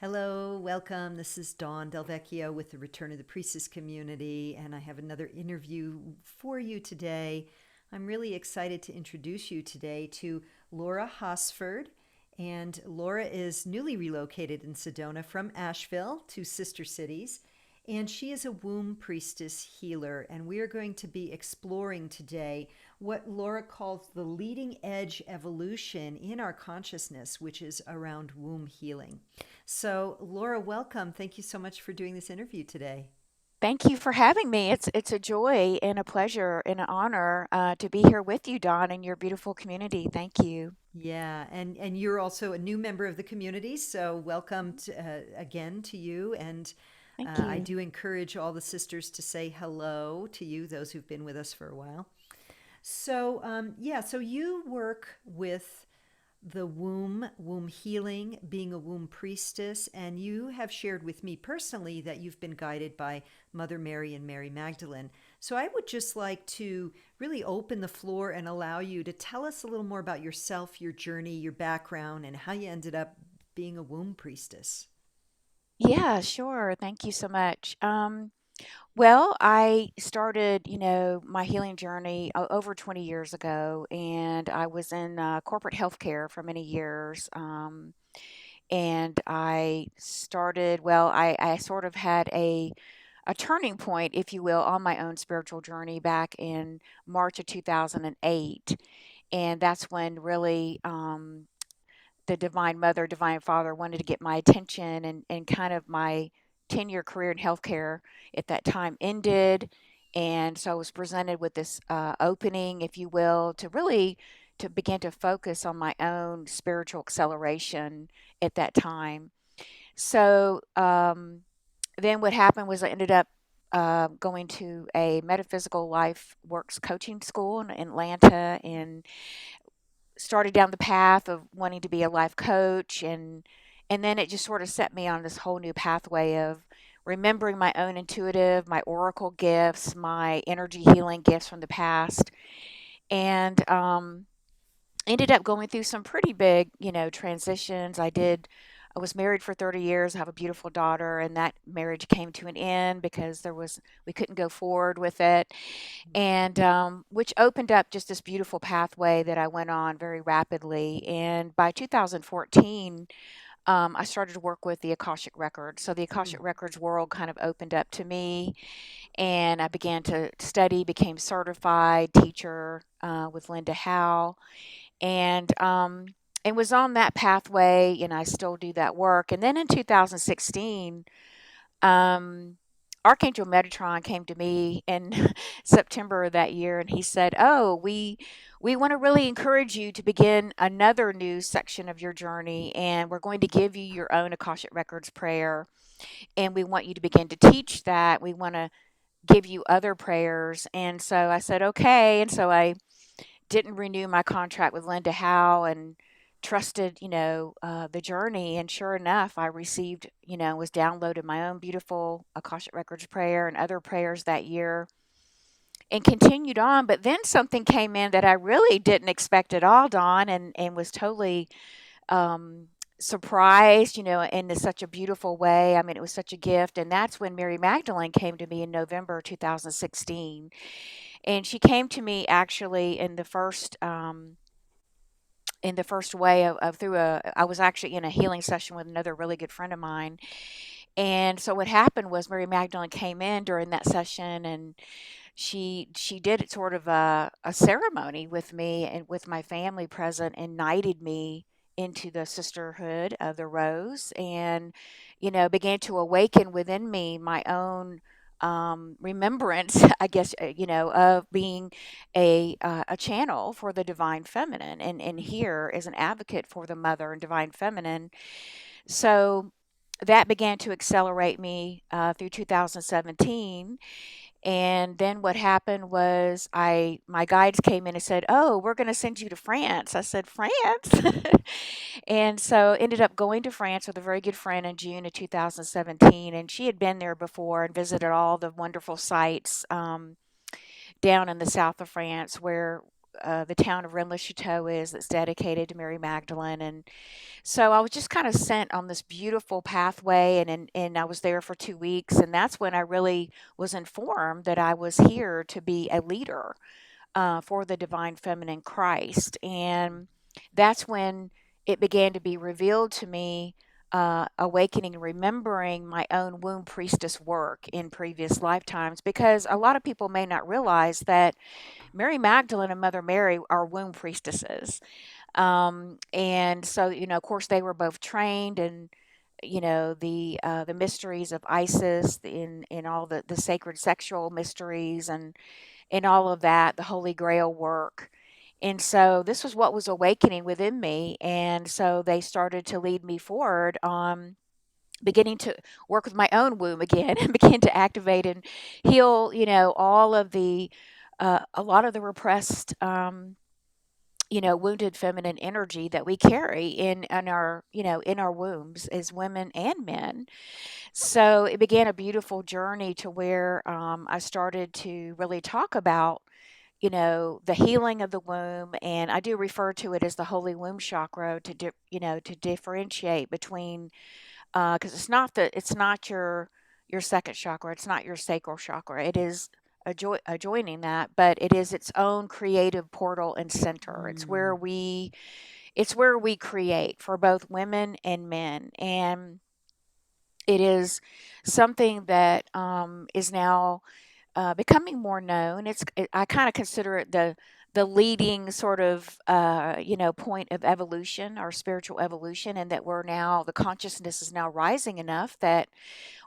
Hello, welcome. This is Dawn Del Vecchio with the Return of the Priestess community, and I have another interview for you today. I'm really excited to introduce you today to Laura Hosford. And Laura is newly relocated in Sedona from Asheville, two sister cities. And she is a womb priestess healer. And we are going to be exploring today what Laura calls the leading edge evolution in our consciousness, which is around womb healing. So, Laura, welcome. Thank you so much for doing this interview today. Thank you for having me. It's a joy and a pleasure and an honor to be here with you, Dawn, and your beautiful community. Thank you. Yeah, and you're also a new member of the community, so welcome again to you. And Thank I you. do encourage all the sisters to say hello to you, those who've been with us for a while. So, yeah, so you work with the womb healing, being a womb priestess, and you have shared with me personally that you've been guided by Mother Mary and Mary Magdalene. So I would just like to really open the floor and allow you to tell us a little more about yourself, your journey, your background, and how you ended up being a womb priestess. Yeah, sure. Thank you so much. Well, I started, my healing journey over 20 years ago, and I was in corporate healthcare for many years. And I sort of had a turning point, if you will, on my own spiritual journey back in March of 2008. And that's when really the Divine Mother, Divine Father wanted to get my attention, and kind of my 10-year career in healthcare at that time ended. And so I was presented with this opening, if you will, to really to begin to focus on my own spiritual acceleration at that time. So then what happened was I ended up going to a metaphysical life works coaching school in Atlanta, and started down the path of wanting to be a life coach, and then it just sort of set me on this whole new pathway of remembering my own intuitive, my oracle gifts, my energy healing gifts from the past, and ended up going through some pretty big, transitions. I was married for 30 years. I have a beautiful daughter, and that marriage came to an end because we couldn't go forward with it, and which opened up just this beautiful pathway that I went on very rapidly. And by 2014, I started to work with the Akashic Records. So the Mm. Akashic Records world kind of opened up to me, and I began to study, became certified teacher with Linda Howe, and was on that pathway, and I still do that work. And then in 2016, um, Archangel Metatron came to me in September of that year, and he said, "Oh, we want to really encourage you to begin another new section of your journey, and we're going to give you your own Akashic Records prayer, and we want you to begin to teach that. We want to give you other prayers." And so I said, "Okay." And so I didn't renew my contract with Linda Howe, and trusted, the journey. And sure enough, I received, was downloaded my own beautiful Akashic Records prayer and other prayers that year, and continued on. But then something came in that I really didn't expect at all, Dawn, and was totally um, surprised, in such a beautiful way. I mean, it was such a gift. And that's when Mary Magdalene came to me in November 2016. And she came to me actually in the first way of through I was actually in a healing session with another really good friend of mine. And so what happened was Mary Magdalene came in during that session, and she did sort of a ceremony with me and with my family present, and knighted me into the sisterhood of the rose, and began to awaken within me my own remembrance, I guess, of being a channel for the divine feminine, and here as an advocate for the mother and divine feminine. So that began to accelerate me through 2017. And then what happened was my guides came in and said, "Oh, we're going to send you to France." I said, "France?" And so ended up going to France with a very good friend in June of 2017, and she had been there before and visited all the wonderful sites down in the south of France, where the town of Rennes-le-Chateau is, that's dedicated to Mary Magdalene. And so I was just kind of sent on this beautiful pathway, and I was there for 2 weeks, and that's when I really was informed that I was here to be a leader for the divine feminine Christ. And that's when it began to be revealed to me, awakening and remembering my own womb priestess work in previous lifetimes, because a lot of people may not realize that Mary Magdalene and Mother Mary are womb priestesses. And so, of course, they were both trained in, the mysteries of Isis, in all the sacred sexual mysteries, and all of that, the Holy Grail work. And so this was what was awakening within me. And so they started to lead me forward on beginning to work with my own womb again and begin to activate and heal, all of a lot of the repressed, wounded feminine energy that we carry in our, in our wombs as women and men. So it began a beautiful journey to where I started to really talk about, the healing of the womb. And I do refer to it as the holy womb chakra to differentiate between, because it's not your second chakra, it's not your sacral chakra. It is adjoining that, but it is its own creative portal and center. Mm. It's where we create for both women and men. And it is something that is now becoming more known. I kind of consider it the leading sort of point of evolution, our spiritual evolution, and that the consciousness is now rising enough that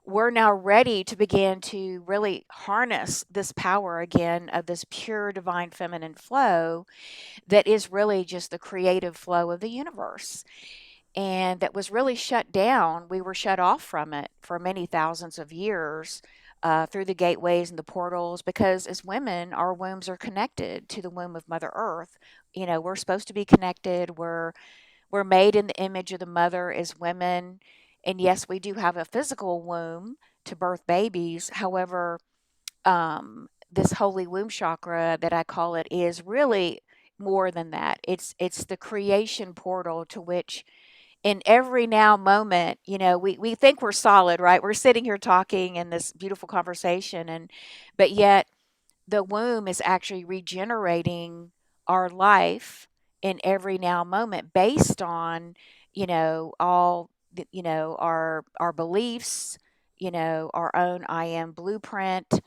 we're now ready to begin to really harness this power again of this pure divine feminine flow that is really just the creative flow of the universe, and that was really shut down. We were shut off from it for many thousands of years, through the gateways and the portals, because as women, our wombs are connected to the womb of Mother Earth. We're supposed to be connected. We're made in the image of the mother as women. And yes, we do have a physical womb to birth babies. However, this holy womb chakra that I call it is really more than that. It's the creation portal to which in every now moment, we think we're solid, right? We're sitting here talking in this beautiful conversation, but yet the womb is actually regenerating our life in every now moment based on, all our beliefs, our own I am blueprint,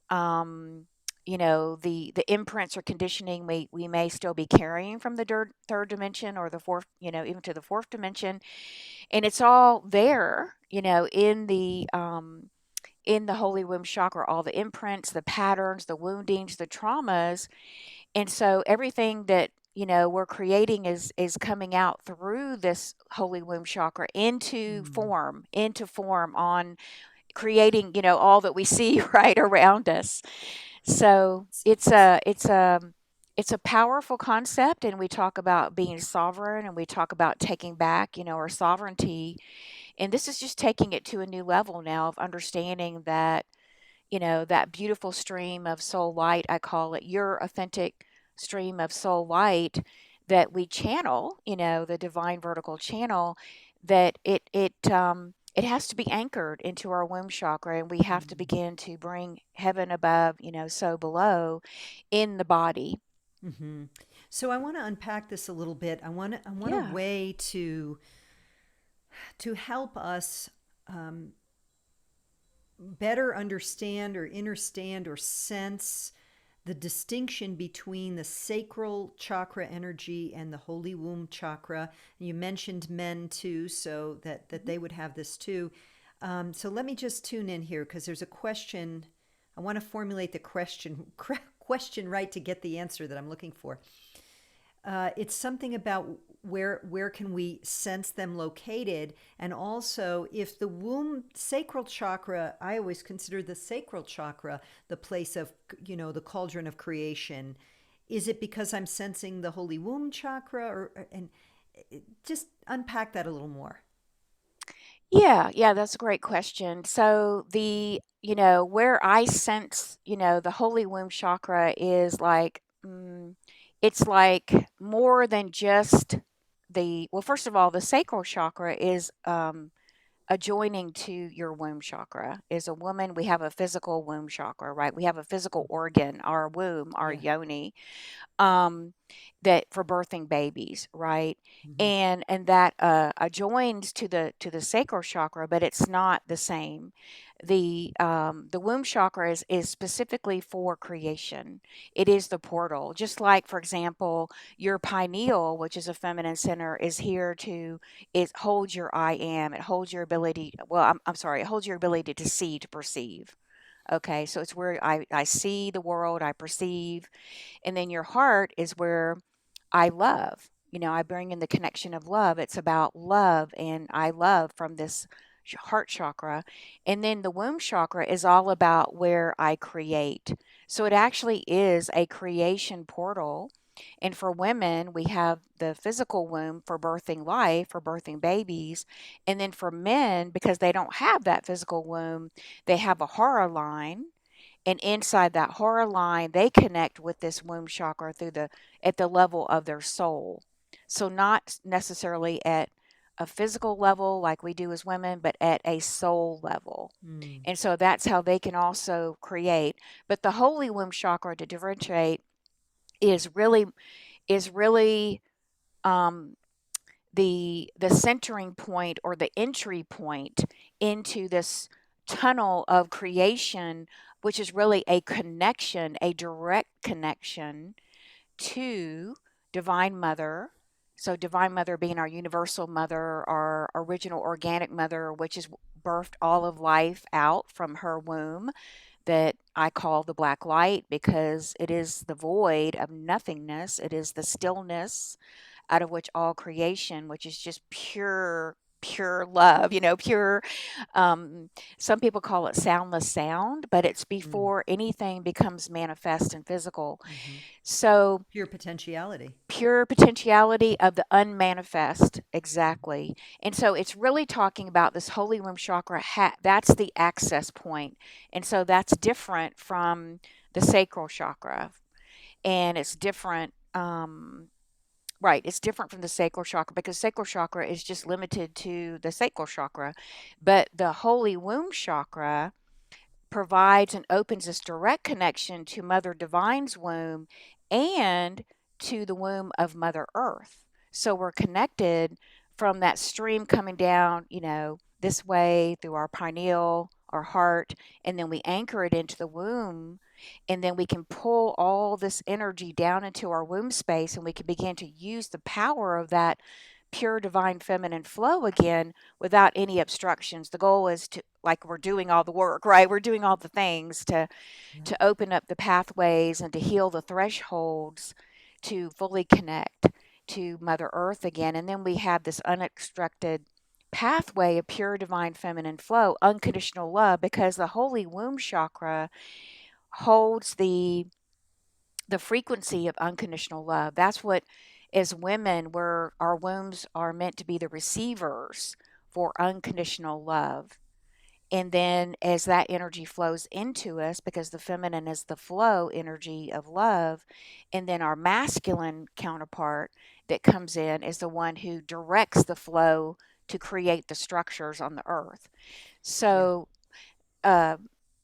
um, the imprints or conditioning we may still be carrying from the third dimension, or the fourth, even to the fourth dimension. And it's all there, in the holy womb chakra, all the imprints, the patterns, the woundings, the traumas. And so everything that, we're creating is coming out through this holy womb chakra Mm. into form on creating, all that we see right around us. So it's a powerful concept, and we talk about being sovereign, and we talk about taking back, our sovereignty. And this is just taking it to a new level now of understanding that, that beautiful stream of soul light, I call it your authentic stream of soul light, that we channel, the divine vertical channel, that it has to be anchored into our womb chakra, and we have to Mm. begin to bring heaven above, so below in the body. Hmm. So I want to unpack this a little bit. I want a Yeah. way to help us better understand or understand or sense the distinction between the sacral chakra energy and the holy womb chakra. And you mentioned men too, so that Mhm. they would have this too. So let me just tune in here because there's a question. I want to formulate the question right to get the answer that I'm looking for. It's something about where can we sense them located, and also if the womb sacral chakra, I always consider the sacral chakra the place of, the cauldron of creation. Is it because I'm sensing the holy womb chakra, and just unpack that a little more. Yeah, yeah, that's a great question. So where I sense, the holy womb chakra is like, it's like more than just well, first of all, the sacral chakra is adjoining to your womb chakra. As a woman, we have a physical womb chakra, right? We have a physical organ, our womb, our Yeah. yoni, um, that for birthing babies, right? Hmm. And that adjoins to the sacral chakra, but it's not the same. The womb chakra is specifically for creation. It is the portal, just like, for example, your pineal, which is a feminine center, is here to it holds your I am. It holds your ability. Well, I'm sorry. It holds your ability to see, to perceive. Okay, so it's where I see the world, I perceive, and then your heart is where I love. I bring in the connection of love. It's about love, and I love from this heart chakra. And then the womb chakra is all about where I create. So it actually is a creation portal. And for women, we have the physical womb for birthing life, for birthing babies. And then for men, because they don't have that physical womb, they have a hara line, and inside that hara line they connect with this womb chakra through the at the level of their soul. So not necessarily at a physical level like we do as women, but at a soul level. Mm. And so that's how they can also create. But the holy womb chakra, to differentiate, is really um the centering point, or the entry point into this tunnel of creation, which is really a connection, a direct connection to Divine Mother. So, Divine Mother being our universal mother, our original organic mother, which has birthed all of life out from her womb, that I call the black light, because it is the void of nothingness, it is the stillness out of which all creation, which is just pure love, pure. um some people call it soundless sound, but it's Mm. before anything becomes manifest and physical. Hmm. So Pure potentiality. pure potentiality of the unmanifest, exactly. And so it's really talking about this holy womb chakra. That's the access point, and so that's different from the sacral chakra, and it's different. Right, it's different from the sacral chakra, because sacral chakra is just limited to the sacral chakra, but the holy womb chakra provides and opens this direct connection to Mother Divine's womb and to the womb of Mother Earth. So we're connected from that stream coming down, this way through our pineal, our heart, and then we anchor it into the womb. And then we can pull all this energy down into our womb space, and we can begin to use the power of that pure divine feminine flow again without any obstructions. The goal is to, like, we're doing all the work, right? We're doing all the things Yeah. to open up the pathways and to heal the thresholds to fully connect to Mother Earth again. And then we have this unobstructed pathway of pure divine feminine flow, unconditional love, because the holy womb chakra holds the frequency of unconditional love. That's what, as women, we're our wombs are meant to be the receivers for unconditional love. And then as that energy flows into us, because the feminine is the flow energy of love, and then our masculine counterpart that comes in is the one who directs the flow to create the structures on the earth. Yeah. So, uh,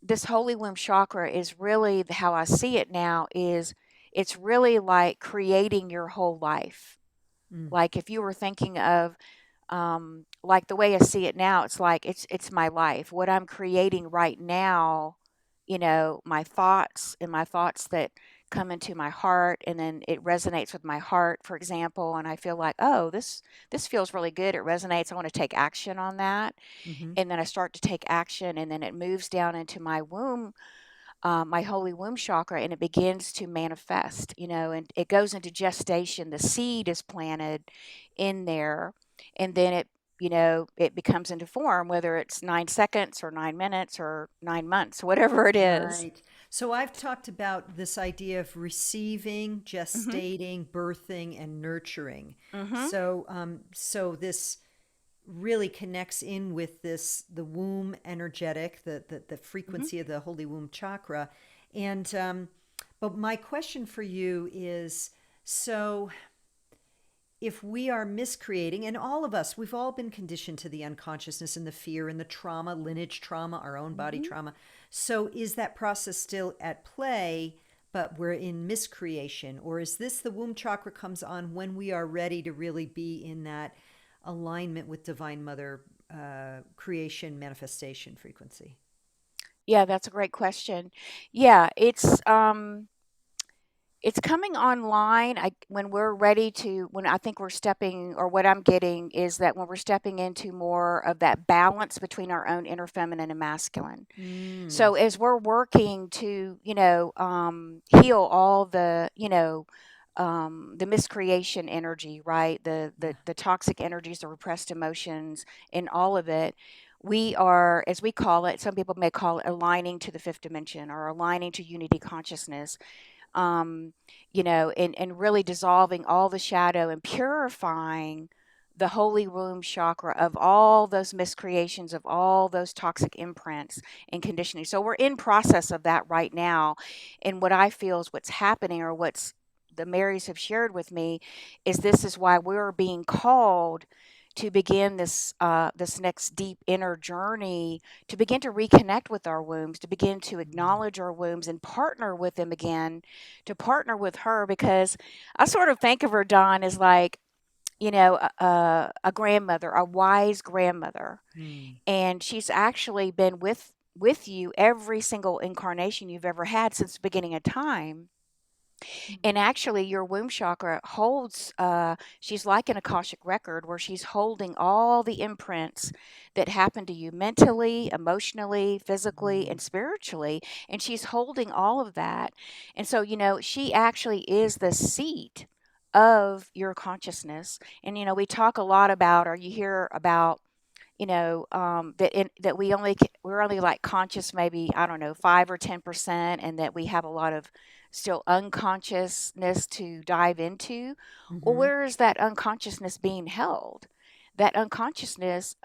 this holy womb chakra is really how I see it now, is it's really like creating your whole life. Mm. Like if you were thinking of, like the way I see it now, it's like it's my life. What I'm creating right now, my thoughts, and my thoughts that come into my heart, and then it resonates with my heart, for example, and I feel like, oh, this feels really good. It resonates. I want to take action on that. Hmm. And then I start to take action, and then it moves down into my womb, my holy womb chakra, and it begins to manifest, and it goes into gestation. The seed is planted in there, and then it becomes into form, whether it's 9 seconds or 9 minutes or 9 months, whatever it is. Right. So I've talked about this idea of receiving, Mm-hmm. gestating, birthing, and nurturing. Mm-hmm. So this really connects in with this the womb energetic, the Mm-hmm. frequency of the holy womb chakra, and but my question for you is, So if we are miscreating, and all of us, we've all been conditioned to the unconsciousness and the fear and the trauma, lineage trauma, our own body Hmm. trauma. So is that process still at play, but we're in miscreation? Or is this the womb chakra comes on when we are ready to really be in that alignment with Divine Mother creation manifestation frequency? Yeah, that's a great question. Yeah, it's coming online when we're ready to, when I think we're stepping, or what I'm getting is that when we're stepping into more of that balance between our own inner feminine and masculine. Mm. So as we're working to, heal all the, the miscreation energy, right? Yeah. The toxic energies, the repressed emotions, and all of it. We are, as we call it, some people may call it aligning to the fifth dimension or aligning to unity consciousness, um, and really dissolving all the shadow and purifying the holy womb chakra of all those miscreations, of all those toxic imprints and conditioning. So we're in process of that right now. And what I feel is what's happening, or what's the Marys have shared with me, is this is why we're being called to begin this next deep inner journey, to begin to reconnect with our wombs, to begin to Mm. acknowledge our wombs and partner with them again, to partner with her. Because I sort of think of her, Dawn, as like, a grandmother, a wise grandmother. Mm. And she's actually been with you every single incarnation you've ever had since the beginning of time. And actually, your womb chakra holds, she's like an Akashic record where she's holding all the imprints that happened to you mentally, emotionally, physically, Mm. and spiritually. And she's holding all of that. And so, she actually is the seat of your consciousness. And, we talk a lot about, or you hear about, that we're only like conscious, maybe, I don't know, 5 or 10%, and that we have a lot of still unconsciousness to dive into. Well, Mm-hmm. where is that unconsciousness being held? That unconsciousness,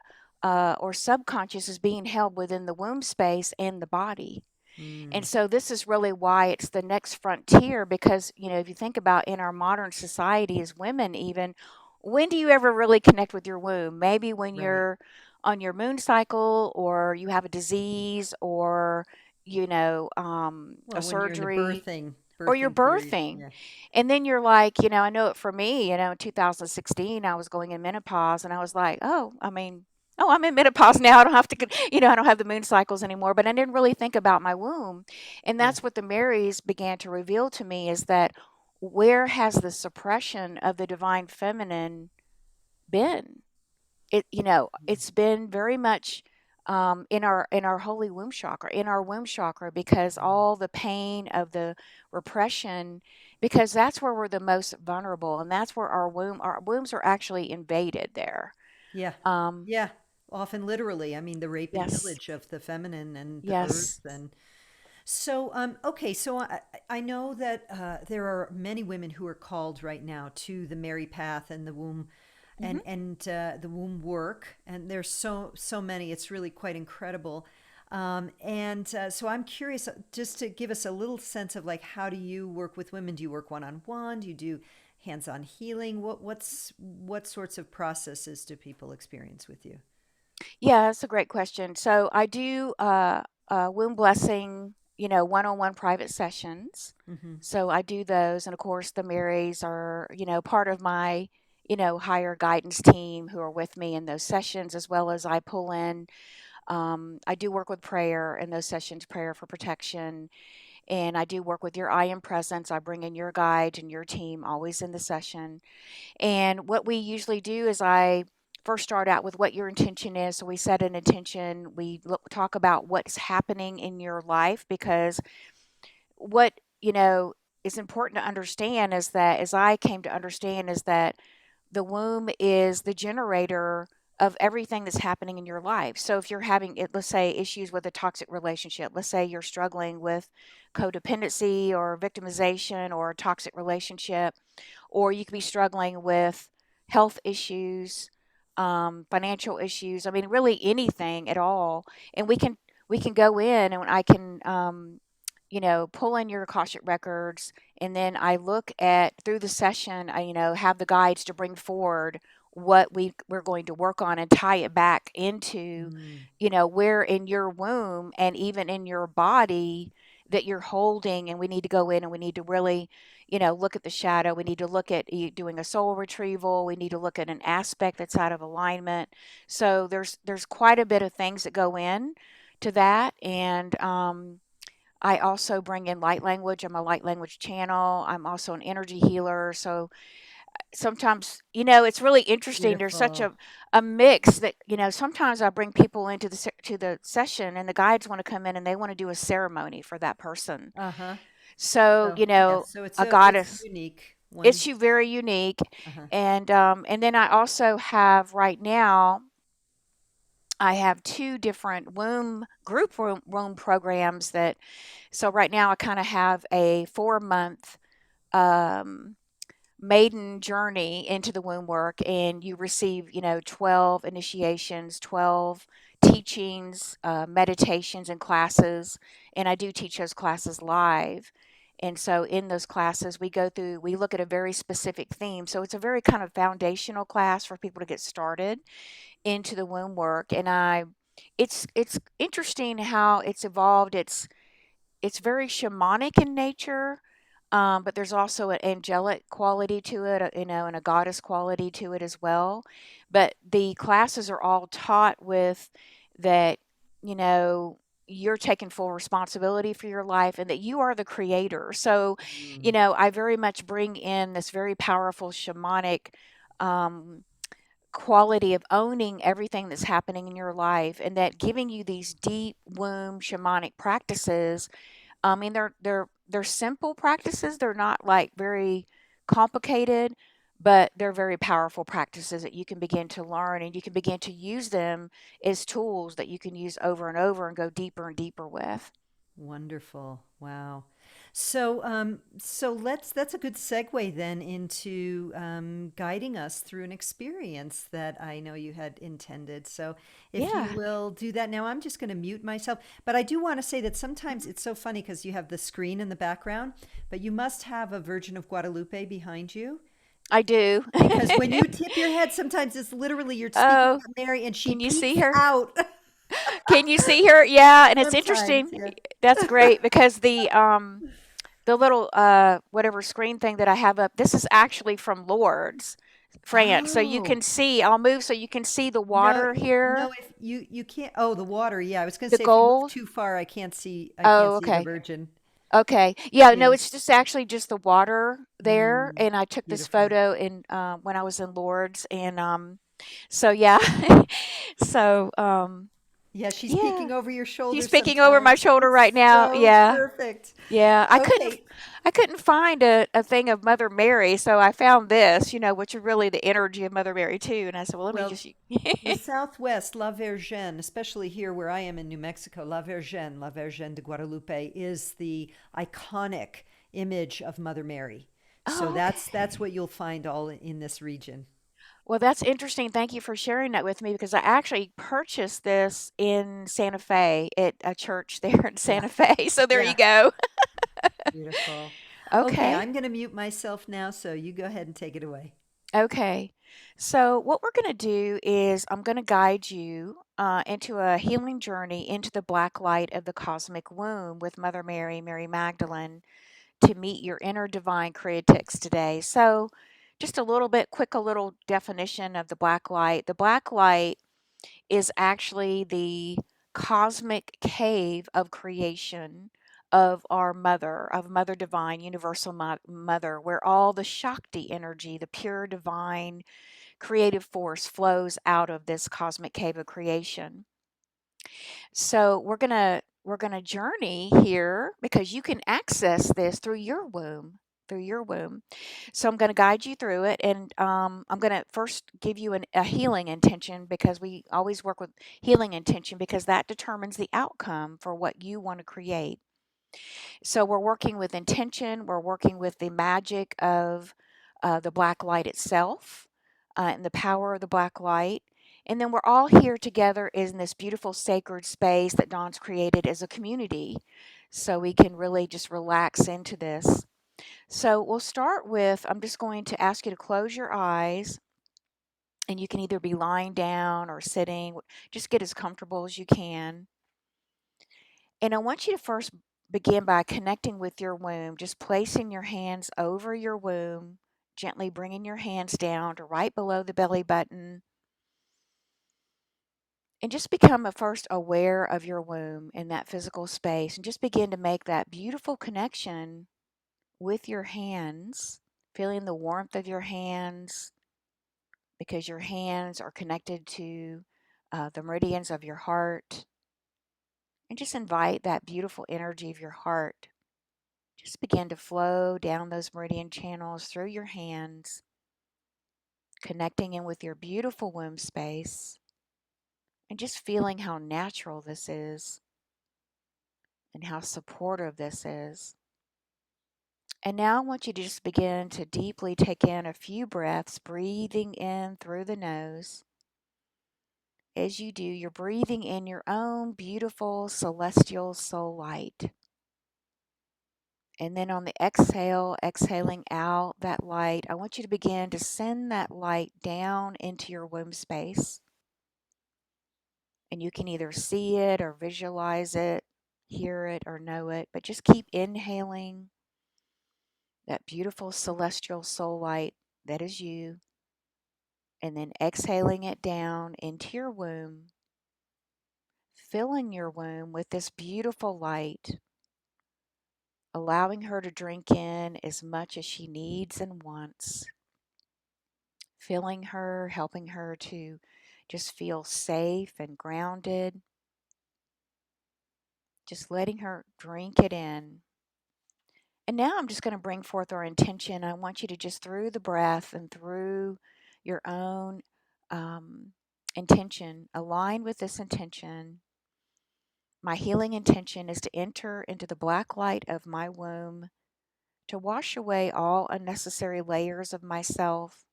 or subconscious, is being held within the womb space and the body. And Mm. so this is really why it's the next frontier, because, if you think about in our modern society as women, even, when do you ever really connect with your womb? Maybe when Right. you're on your moon cycle, or you have a disease, or, a Well, when you're in the surgery, birthing or you're birthing period, birthing. yeah, And then you're like, I know it for me, in 2016, I was going in menopause, and I was like, oh, I mean, oh, I'm in menopause now. I don't have to, I don't have the moon cycles anymore, but I didn't really think about my womb. And yeah, that's what the Marys began to reveal to me, is that where has the suppression of the divine feminine been? mm, It's been very much, in our holy womb chakra, because mm, all the pain of the repression, because that's where we're the most vulnerable, and that's where our wombs are actually invaded there. yeah, um yeah. Often literally, I mean, the rape and yes, pillage of the feminine and the earth, yes. and so okay. So I know that there are many women who are called right now to the Mary path and the womb, Hmm. and the womb work, and there's so many. It's really quite incredible. And so I'm curious, just to give us a little sense of like, how do you work with women? Do you work one on one? Do you do hands-on healing? What sorts of processes do people experience with you? Yeah, that's a great question. So I do, womb blessing, one-on-one private sessions. Mm-hmm. So I do those, and of course the Marys are, part of my, higher guidance team, who are with me in those sessions, as well as I pull in. I do work with prayer in those sessions, prayer for protection, and I do work with your I am presence. I bring in your guide and your team always in the session. And what we usually do is I first start out with what your intention is. So we set an intention. We talk about what's happening in your life, because what, is important to understand is that, as I came to understand, is that the womb is the generator of everything that's happening in your life. So if you're having, let's say, issues with a toxic relationship, let's say you're struggling with codependency or victimization or a toxic relationship, or you could be struggling with health issues, financial issues. I mean, really anything at all. And we can go in, and I can, pull in your Akashic records, and then I look at through the session, I, have the guides to bring forward what we're going to work on and tie it back into, Mm. where in your womb and even in your body that you're holding. And we need to go in and we need to really, look at the shadow. We need to look at doing a soul retrieval. We need to look at an aspect that's out of alignment. So there's quite a bit of things that go in to that. And I also bring in light language. I'm a light language channel. I'm also an energy healer. So sometimes, it's really interesting. There's such Beautiful. a mix that, sometimes I bring people into to the session, and the guides want to come in and they want to do a ceremony for that person. Uh-huh. So, So, yes, so a it's a goddess, unique one. it's very unique. Uh-huh. And then I also have right now, I have two different womb programs that, so right now I kind of have a 4 month um, maiden journey into the womb work, and you receive, 12 initiations, 12 teachings, meditations, and classes. And I do teach those classes live. And so in those classes, we look at a very specific theme. So it's a very kind of foundational class for people to get started into the womb work. And it's interesting how it's evolved. It's very shamanic in nature, but there's also an angelic quality to it, and a goddess quality to it as well. But the classes are all taught with that, you know, you're taking full responsibility for your life and that you are the creator. So, Mm. I very much bring in this very powerful shamanic um, quality of owning everything that's happening in your life, and that giving you these deep womb shamanic practices. I mean, they're simple practices. They're not like very complicated, but they're very powerful practices that you can begin to learn, and you can begin to use them as tools that you can use over and over and go deeper and deeper with. Wonderful. Wow. So, that's a good segue then into guiding us through an experience that I know you had intended. So, if you Yeah. will do that now, I'm just going to mute myself. But I do want to say that sometimes Mhm. it's so funny because you have the screen in the background, but you must have a Virgin of Guadalupe behind you. I do. Because when you tip your head, sometimes it's literally you're speaking Oh, about Mary and she can you see peeks her? out. Can you see her? Yeah, and it's Sometimes, interesting. yeah. That's great because the little whatever screen thing that I have up, this is actually from Lourdes, France. So you can Oh. see, I'll move so you can see the No, water no, here, if you can't, oh, the water. Yeah, I was going to the say if you move gold. too far, I can't Oh, see the okay. Virgin. Okay. Yeah, no, Yeah. it's just actually just the water there. Mm, And I took this beautiful. photo in when I was in Lourdes. And so yeah. So Yeah, she's yeah. peeking over your She's shoulder peeking over my sometimes. shoulder right It's now. so Yeah. perfect. Yeah, Okay. I couldn't find a thing of Mother Mary, so I found this, which is really the energy of Mother Mary too. And I said, well, let me Well, just. the Southwest, La Virgen, especially here where I am in New Mexico, La Virgen de Guadalupe is the iconic image of Mother Mary. So Oh, that's okay. what you'll find all in this region. Well, that's interesting. Thank you for sharing that with me because I actually purchased this in Santa Fe at a church there in Yeah. Santa Fe. So there you Yeah. go. Beautiful. Okay, Okay. I'm going to mute myself now, so you go ahead and take it away. Okay. So what we're going to do is I'm going to guide you into a healing journey into the black light of the cosmic womb with Mother Mary, Mary Magdalene, to meet your inner divine creatrix today. So, just a little bit quick, a little definition of the black light. The black light is actually the cosmic cave of creation of our mother, of Mother Divine, Universal Mother, where all the Shakti energy, the pure divine creative force flows out of this cosmic cave of creation. So we're gonna journey here because you can access this through your womb. So I'm going to guide you through it, and I'm going to first give you a healing intention because we always work with healing intention because that determines the outcome for what you want to create. So we're working with intention. We're working with the magic of the black light itself and the power of the black light. And then we're all here together in this beautiful sacred space that Dawn's created as a community. So we can really just relax into this. So we'll start with, I'm just going to ask you to close your eyes, and you can either be lying down or sitting. Just get as comfortable as you can. And I want you to first begin by connecting with your womb, just placing your hands over your womb, gently bringing your hands down to right below the belly button. And just become at first aware of your womb in that physical space, and just begin to make that beautiful connection with your hands, feeling the warmth of your hands because your hands are connected to the meridians of your heart. And just invite that beautiful energy of your heart. Just begin to flow down those meridian channels through your hands, connecting in with your beautiful womb space, and just feeling how natural this is and how supportive this is. And now I want you to just begin to deeply take in a few breaths, breathing in through the nose. As you do, you're breathing in your own beautiful celestial soul light. And then on the exhale, exhaling out that light, I want you to begin to send that light down into your womb space. And you can either see it or visualize it, hear it or know it, but just keep inhaling that beautiful celestial soul light that is you, and then exhaling it down into your womb, filling your womb with this beautiful light, allowing her to drink in as much as she needs and wants, filling her, helping her to just feel safe and grounded, just letting her drink it in. And now I'm just going to bring forth our intention. I want you to just through the breath and through your own intention, align with this intention. My healing intention is to enter into the black light of my womb, to wash away all unnecessary layers of myself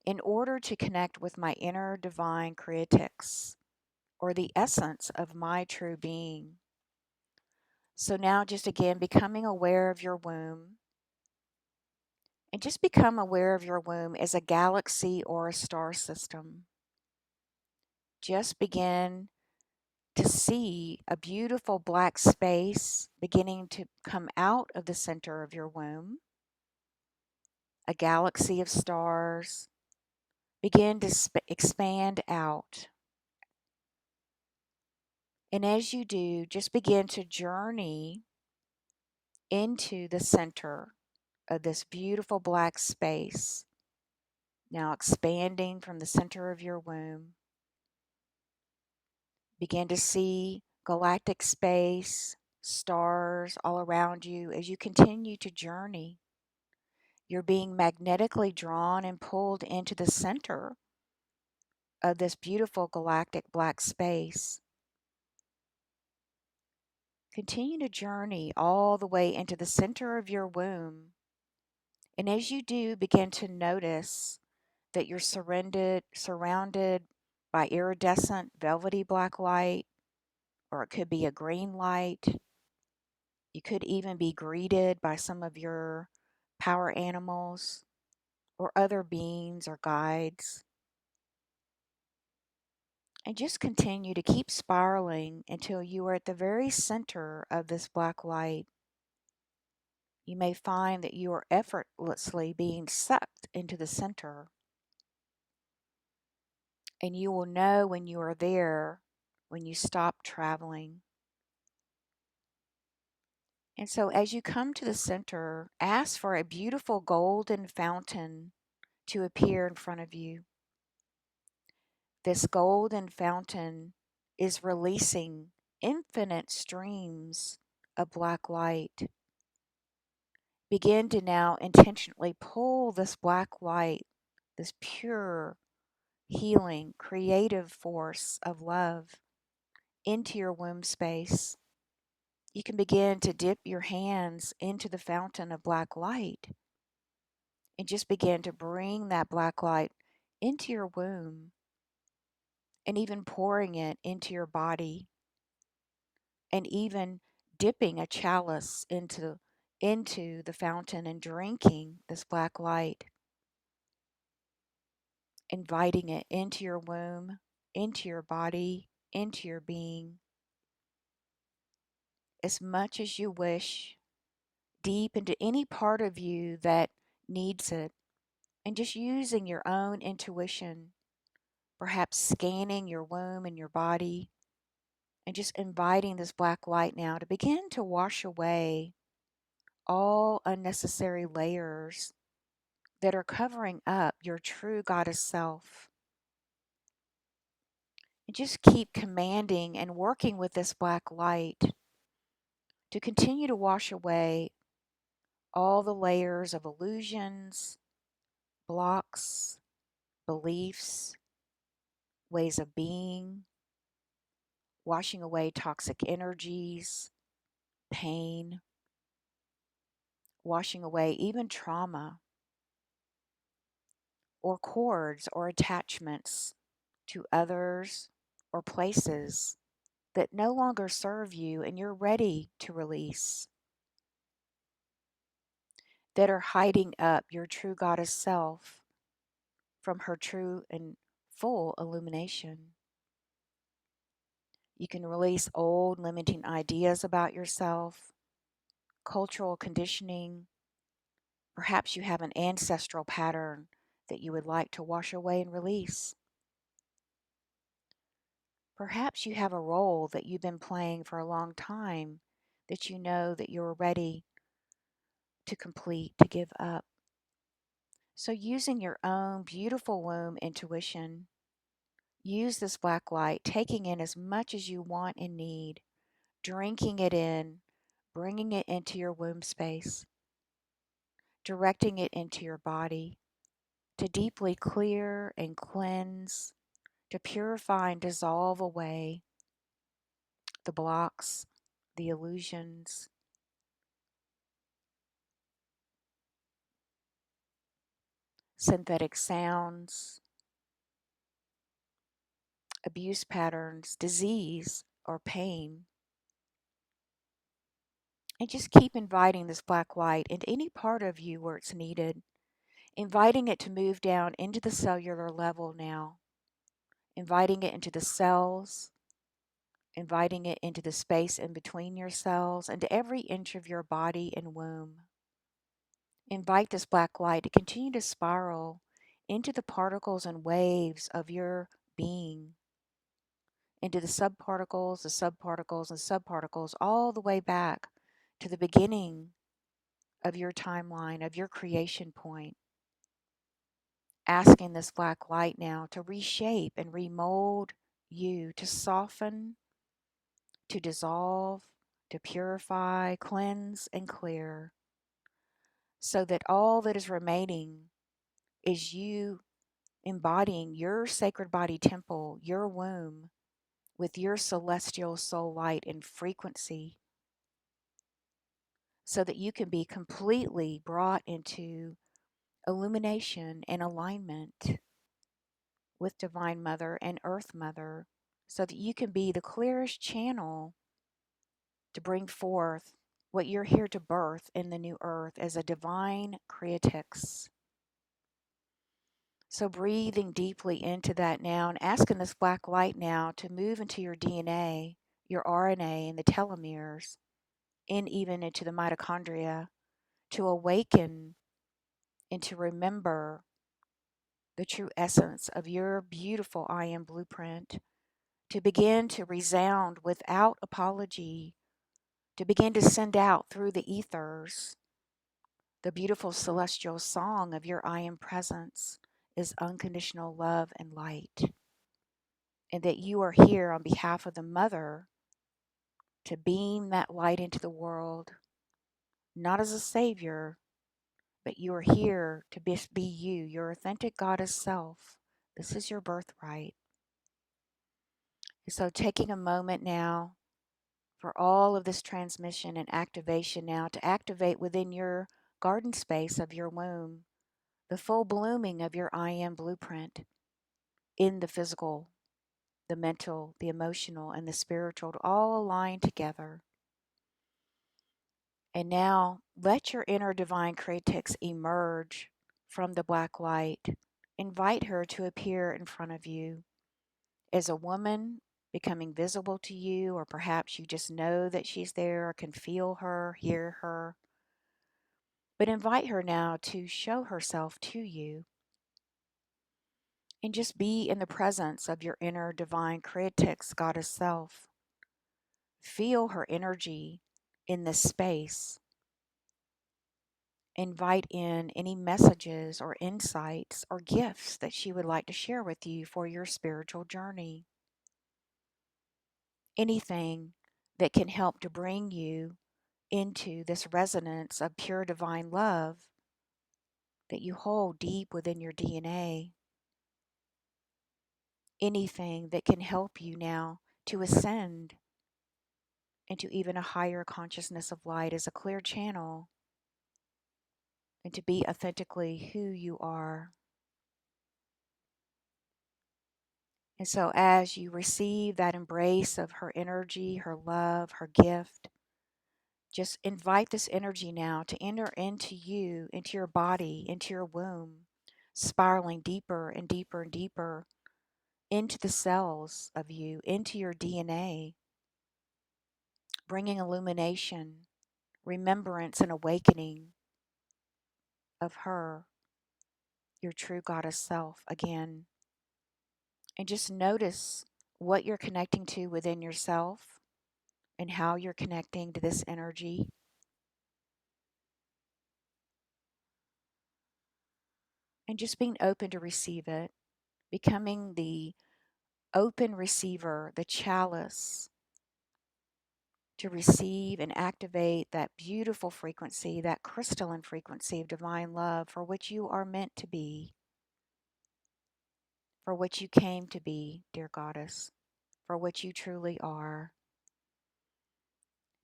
in order to connect with my inner divine creatrix, or the essence of my true being. So now, just again, becoming aware of your womb, and just become aware of your womb as a galaxy or a star system. Just begin to see a beautiful black space beginning to come out of the center of your womb, a galaxy of stars. Begin to expand out. And as you do, just begin to journey into the center of this beautiful black space, now expanding from the center of your womb. Begin to see galactic space, stars all around you as you continue to journey. You're being magnetically drawn and pulled into the center of this beautiful galactic black space. Continue to journey all the way into the center of your womb. And as you do, begin to notice that you're surrounded by iridescent, velvety black light, or it could be a green light. You could even be greeted by some of your power animals or other beings or guides. And just continue to keep spiraling until you are at the very center of this black light. You may find that you are effortlessly being sucked into the center. And you will know when you are there when you stop traveling. And so, as you come to the center, ask for a beautiful golden fountain to appear in front of you. This golden fountain is releasing infinite streams of black light. Begin to now intentionally pull this black light, this pure, healing, creative force of love into your womb space. You can begin to dip your hands into the fountain of black light and just begin to bring that black light into your womb. and even pouring it into your body, and even dipping a chalice into the fountain and drinking this black light, inviting it into your womb, into your body, into your being, as much as you wish, deep into any part of you that needs it, and just using your own intuition, perhaps scanning your womb and your body, and just inviting this black light now to begin to wash away all unnecessary layers that are covering up your true goddess self. And just keep commanding and working with this black light to continue to wash away all the layers of illusions, blocks, beliefs, ways of being, washing away toxic energies, pain, washing away even trauma or cords or attachments to others or places that no longer serve you and you're ready to release, that are hiding up your true goddess self from her true and full illumination. You can release old limiting ideas about yourself, cultural conditioning. Perhaps you have an ancestral pattern that you would like to wash away and release. Perhaps you have a role that you've been playing for a long time that you know that you're ready to complete, to give up. So, using your own beautiful womb intuition, use this black light, taking in as much as you want and need, drinking it in, bringing it into your womb space, directing it into your body to deeply clear and cleanse, to purify and dissolve away the blocks, the illusions, synthetic sounds, abuse patterns, disease, or pain. And just keep inviting this black light into any part of you where it's needed, inviting it to move down into the cellular level now, inviting it into the cells, inviting it into the space in between your cells and to every inch of your body and womb. Invite this black light to continue to spiral into the particles and waves of your being, into the subparticles, and subparticles, all the way back to the beginning of your timeline, of your creation point. Asking this black light now to reshape and remold you, to soften, to dissolve, to purify, cleanse, and clear, so that all that is remaining is you embodying your sacred body temple, your womb, with your celestial soul light and frequency, so that you can be completely brought into illumination and alignment with Divine Mother and Earth Mother, so that you can be the clearest channel to bring forth what you're here to birth in the new earth as a divine creatrix. So, breathing deeply into that now and asking this black light now to move into your DNA, your RNA, and the telomeres, and even into the mitochondria, to awaken and to remember the true essence of your beautiful I am blueprint, to begin to resound without apology, to begin to send out through the ethers the beautiful celestial song of your I am presence is unconditional love and light. And that you are here on behalf of the Mother to beam that light into the world, not as a savior, but you are here to be you, your authentic goddess self. This is your birthright. So, taking a moment now for all of this transmission and activation now to activate within your garden space of your womb the full blooming of your I am blueprint in the physical. the mental, the emotional, and the spiritual to all align together. And now let your inner divine creatrix emerge from the black light. Invite her to appear in front of you as a woman becoming visible to you, or perhaps you just know that she's there or can feel her, hear her. But invite her now to show herself to you and just be in the presence of your inner divine creatrix, goddess self. Feel her energy in this space. Invite in any messages or insights or gifts that she would like to share with you for your spiritual journey. Anything that can help to bring you into this resonance of pure divine love that you hold deep within your DNA. Anything that can help you now to ascend into even a higher consciousness of light as a clear channel and to be authentically who you are. And so, as you receive that embrace of her energy, her love, her gift, just invite this energy now to enter into you, into your body, into your womb, spiraling deeper and deeper and deeper into the cells of you, into your DNA, bringing illumination, remembrance, and awakening of her, your true goddess self again. And just notice what you're connecting to within yourself and how you're connecting to this energy. And just being open to receive it, becoming the open receiver, the chalice to receive and activate that beautiful frequency, that crystalline frequency of divine love for which you are meant to be, for which you came to be, dear goddess, for which you truly are.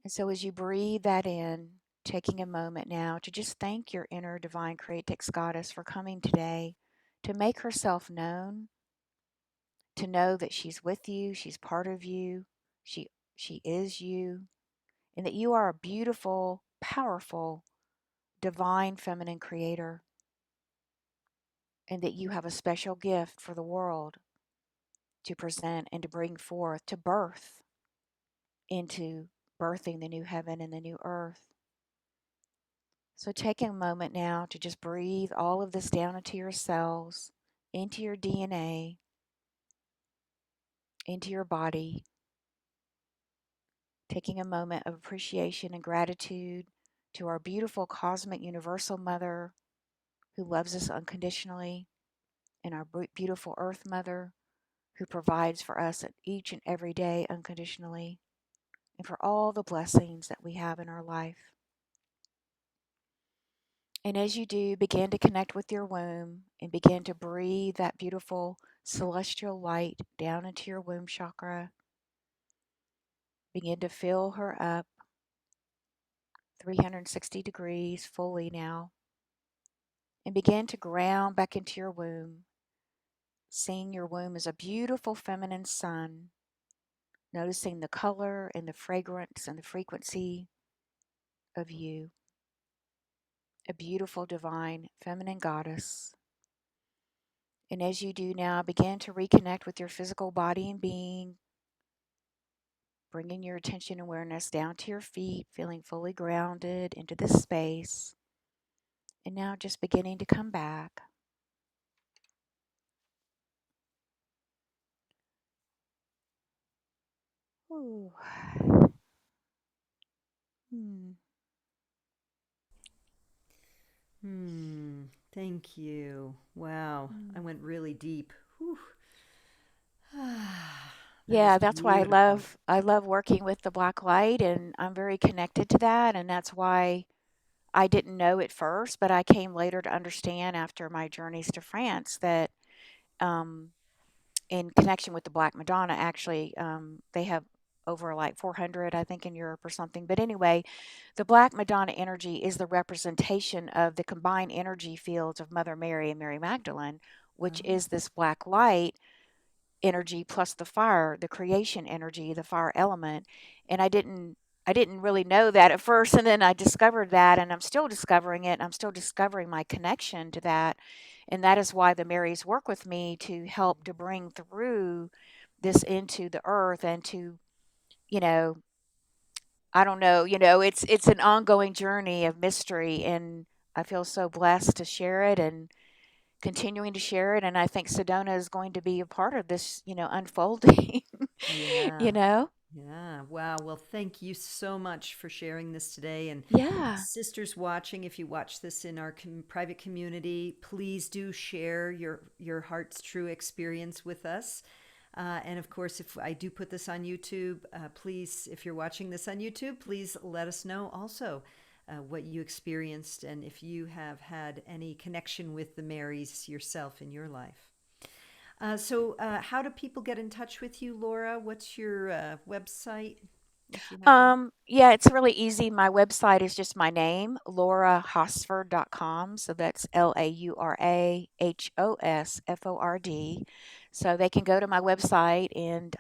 And so as you breathe that in, taking a moment now to just thank your inner divine creatrix goddess for coming today to make herself known, to know that she's with you, she's part of you, she she is you, and that you are a beautiful, powerful, divine feminine creator, and that you have a special gift for the world to present and to bring forth, to birth into birthing the new heaven and the new earth. So taking a moment now to just breathe all of this down into your cells, into your DNA, into your body. Taking a moment of appreciation and gratitude to our beautiful cosmic universal mother who loves us unconditionally, and our beautiful earth mother who provides for us each and every day unconditionally, and for all the blessings that we have in our life. And as you do, begin to connect with your womb and begin to breathe that beautiful celestial light down into your womb chakra. Begin to fill her up 360 degrees fully now. And begin to ground back into your womb, seeing your womb as a beautiful feminine sun, noticing the color and the fragrance and the frequency of you, a beautiful divine feminine goddess. And as you do now, begin to reconnect with your physical body and being, bringing your attention and awareness down to your feet, feeling fully grounded into this space. And now just beginning to come back. Ooh. Hmm. Thank you. Wow. I Hmm. went really deep. Whew. That was Yeah, that's why beautiful. I love working with the black light, and I'm very connected to that, and that's why I didn't know at first, but I came later to understand after my journeys to France that um, in connection with the Black Madonna, actually, they have over like 400, I think, in Europe or something. But anyway, the Black Madonna energy is the representation of the combined energy fields of Mother Mary and Mary Magdalene, which Oh. is this black light energy plus the fire, the creation energy, the fire element. And I didn't really know that at first, and then I discovered that, and I'm still discovering it. I'm still discovering my connection to that. And that is why the Marys work with me to help to bring through this into the earth and to, you know, I don't know, it's an ongoing journey of mystery, and I feel so blessed to share it and continuing to share it. And I think Sedona is going to be a part of this, unfolding, you Yeah. know? Yeah. Wow. Well, thank you so much for sharing this today. And Yeah. sisters watching, if you watch this in our private community, please do share your heart's true experience with us. And of course, if I do put this on YouTube, please, if you're watching this on YouTube, please let us know also what you experienced and if you have had any connection with the Marys yourself in your life. How do people get in touch with you, Laura? What's your website, if you have one? Yeah, it's really easy. My website is just my name, laurahosford.com. So that's LauraHosford. So they can go to my website and,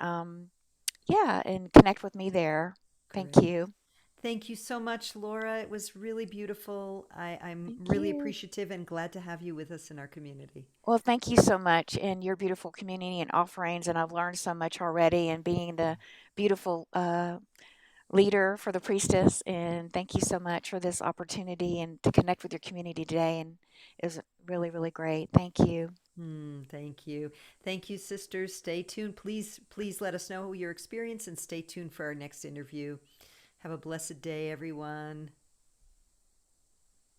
yeah, and connect with me there. Thank Great. you. Thank you so much, Laura. It was really beautiful. I'm Thank really you. appreciative and glad to have you with us in our community. Well, thank you so much and your beautiful community and offerings. And I've learned so much already and being the beautiful leader for the priestess. And thank you so much for this opportunity and to connect with your community today. And it was really, really great. Thank you. Thank you. Thank you, sisters. Stay tuned. Please let us know your experience and stay tuned for our next interview. Have a blessed day, everyone.